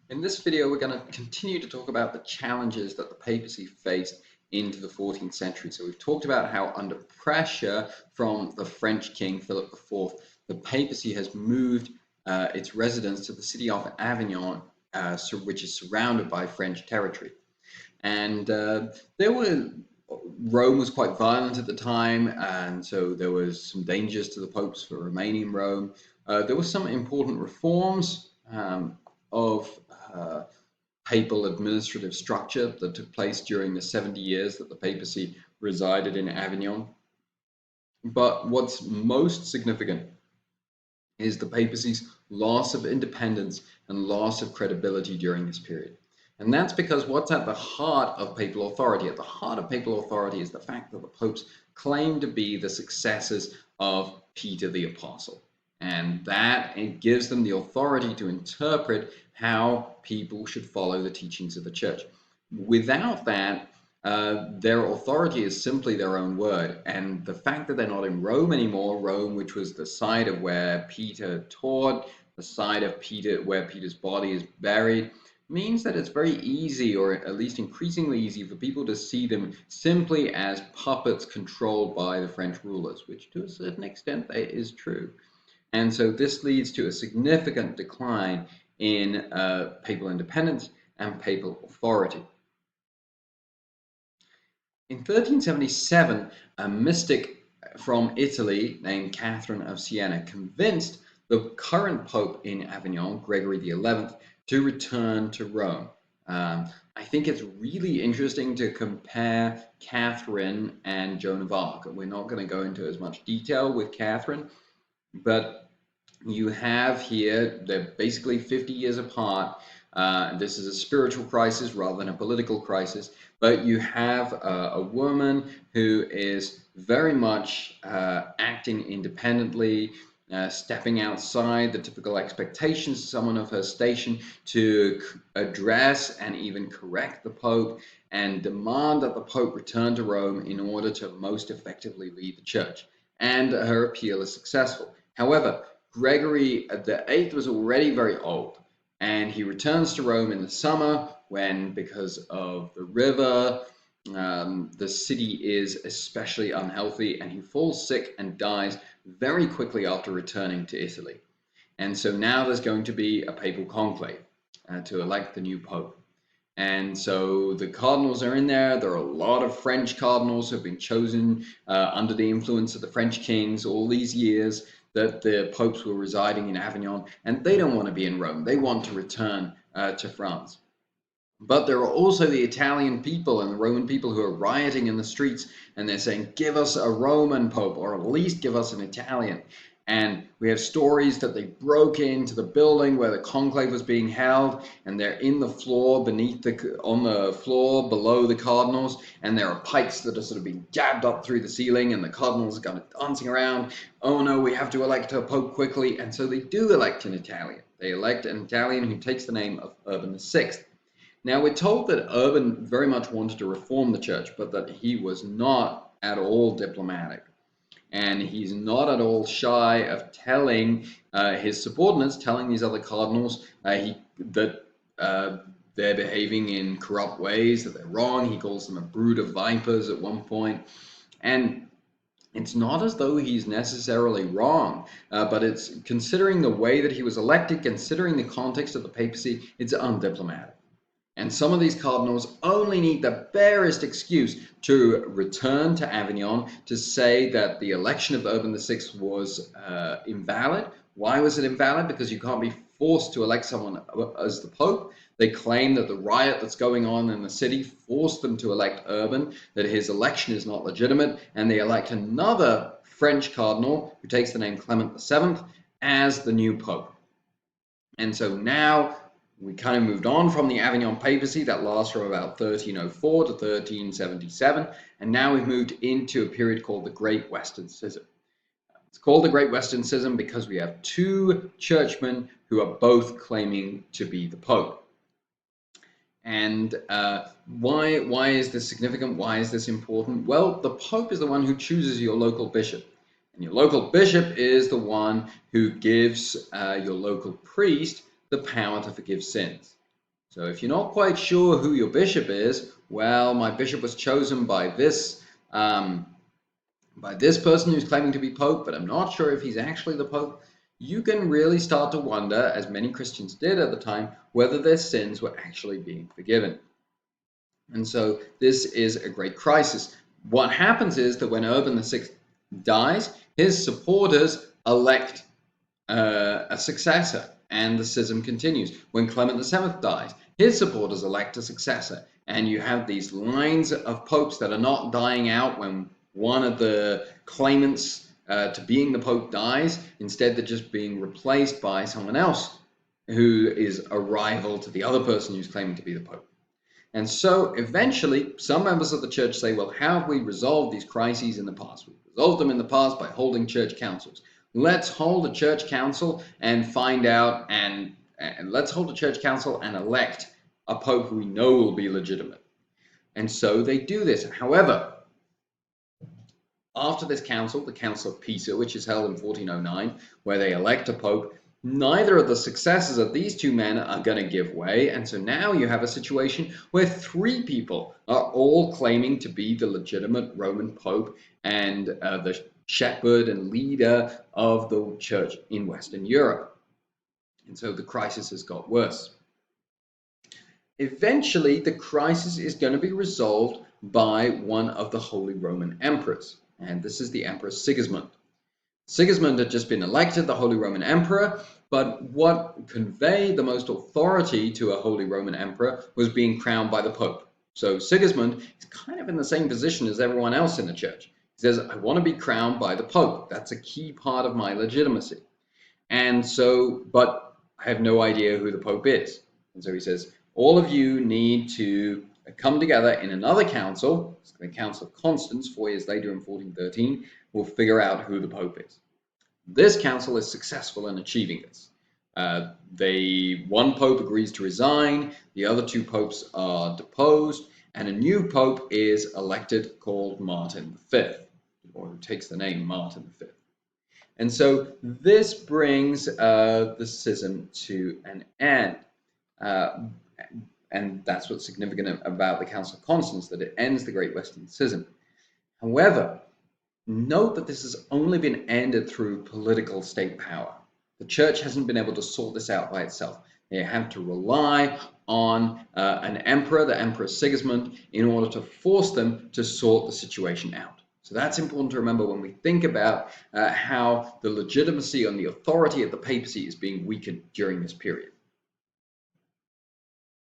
In this video, we're going to continue to talk about the challenges that the papacy faced into the 14th century. So we've talked about how under pressure from the French king, Philip IV, the papacy has moved its residence to the city of Avignon, which is surrounded by French territory. And Rome was quite violent at the time, and so there was some dangers to the popes for remaining in Rome. There were some important reforms of papal administrative structure that took place during the 70 years that the papacy resided in Avignon. But what's most significant is the papacy's loss of independence and loss of credibility during this period. And that's because what's at the heart of papal authority? At the heart of papal authority is the fact that the popes claim to be the successors of Peter the Apostle. And that it gives them the authority to interpret how people should follow the teachings of the church. Without that, their authority is simply their own word. And the fact that they're not in Rome anymore, Rome, which was the site of where Peter taught, the site of Peter where Peter's body is buried, means that it's very easy, or at least increasingly easy, for people to see them simply as puppets controlled by the French rulers, which to a certain extent is true. And so this leads to a significant decline in papal independence and papal authority. In 1377, a mystic from Italy named Catherine of Siena convinced the current pope in Avignon, Gregory XI, to return to Rome. I think it's really interesting to compare Catherine and Joan of Arc. We're not going to go into as much detail with Catherine, but you have here, they're basically 50 years apart. This is a spiritual crisis rather than a political crisis, but you have a woman who is very much acting independently, stepping outside the typical expectations of someone of her station to address and even correct the Pope and demand that the Pope return to Rome in order to most effectively lead the church. And her appeal is successful. However, Gregory VIII was already very old, and he returns to Rome in the summer when, because of the river, the city is especially unhealthy, and he falls sick and dies very quickly after returning to Italy. And so now there's going to be a papal conclave to elect the new pope. And so the cardinals are in there. There are a lot of French cardinals who have been chosen under the influence of the French kings all these years that the popes were residing in Avignon, and they don't want to be in Rome. They want to return to France. But there are also the Italian people and the Roman people who are rioting in the streets, and they're saying, give us a Roman pope, or at least give us an Italian. And we have stories that they broke into the building where the conclave was being held, and they're in the floor on the floor below the cardinals, and there are pipes that are sort of being jabbed up through the ceiling, and the cardinals are kind of dancing around. Oh no, we have to elect a pope quickly. And so they do elect an Italian. They elect an Italian who takes the name of Urban VI. Now, we're told that Urban very much wanted to reform the church, but that he was not at all diplomatic. And he's not at all shy of telling his subordinates, telling these other cardinals that they're behaving in corrupt ways, that they're wrong. He calls them a brood of vipers at one point. And it's not as though he's necessarily wrong, but it's considering the way that he was elected, considering the context of the papacy, it's undiplomatic. And some of these cardinals only need the barest excuse to return to Avignon to say that the election of Urban VI was invalid. Why was it invalid? Because you can't be forced to elect someone as the Pope. They claim that the riot that's going on in the city forced them to elect Urban, that his election is not legitimate, and they elect another French cardinal who takes the name Clement VII as the new Pope. And so now we kind of moved on from the Avignon papacy that lasts from about 1304 to 1377, and now we've moved into a period called the Great Western Schism. It's called the Great Western Schism because we have two churchmen who are both claiming to be the Pope. And why is this significant? Why is this important? Well, the Pope is the one who chooses your local bishop. And your local bishop is the one who gives your local priest the power to forgive sins. So if you're not quite sure who your bishop is, well, my bishop was chosen by this person who's claiming to be Pope, but I'm not sure if he's actually the Pope. You can really start to wonder, as many Christians did at the time, whether their sins were actually being forgiven. And so this is a great crisis. What happens is that when Urban VI dies, his supporters elect a successor, and the schism continues. When Clement VII dies, his supporters elect a successor, and you have these lines of popes that are not dying out when one of the claimants to being the pope dies. Instead, they're just being replaced by someone else who is a rival to the other person who's claiming to be the pope. And so eventually, some members of the church say, well, how have we resolved these crises in the past? We've resolved them in the past by holding church councils. Let's hold a church council and find out, and let's hold a church council and elect a pope who we know will be legitimate. And so they do this. However, after this council, the Council of Pisa, which is held in 1409, where they elect a pope, neither of the successors of these two men are going to give way. And so now you have a situation where three people are all claiming to be the legitimate Roman pope and the shepherd and leader of the church in Western Europe. And so the crisis has got worse. Eventually, the crisis is going to be resolved by one of the Holy Roman Emperors, and this is the Emperor Sigismund. Sigismund had just been elected the Holy Roman Emperor, but what conveyed the most authority to a Holy Roman Emperor was being crowned by the Pope. So Sigismund is kind of in the same position as everyone else in the church. He says, I want to be crowned by the Pope. That's a key part of my legitimacy. And so, but I have no idea who the Pope is. And so he says, all of you need to come together in another council, the Council of Constance, 4 years later in 1413, we'll figure out who the Pope is. This council is successful in achieving this. One Pope agrees to resign, the other two popes are deposed, and a new Pope is elected called Martin V, or who takes the name Martin V. And so this brings the schism to an end. And that's what's significant about the Council of Constance, that it ends the Great Western Schism. However, note that this has only been ended through political state power. The church hasn't been able to sort this out by itself. They have to rely on an emperor, the Emperor Sigismund, in order to force them to sort the situation out. So that's important to remember when we think about how the legitimacy and the authority of the papacy is being weakened during this period.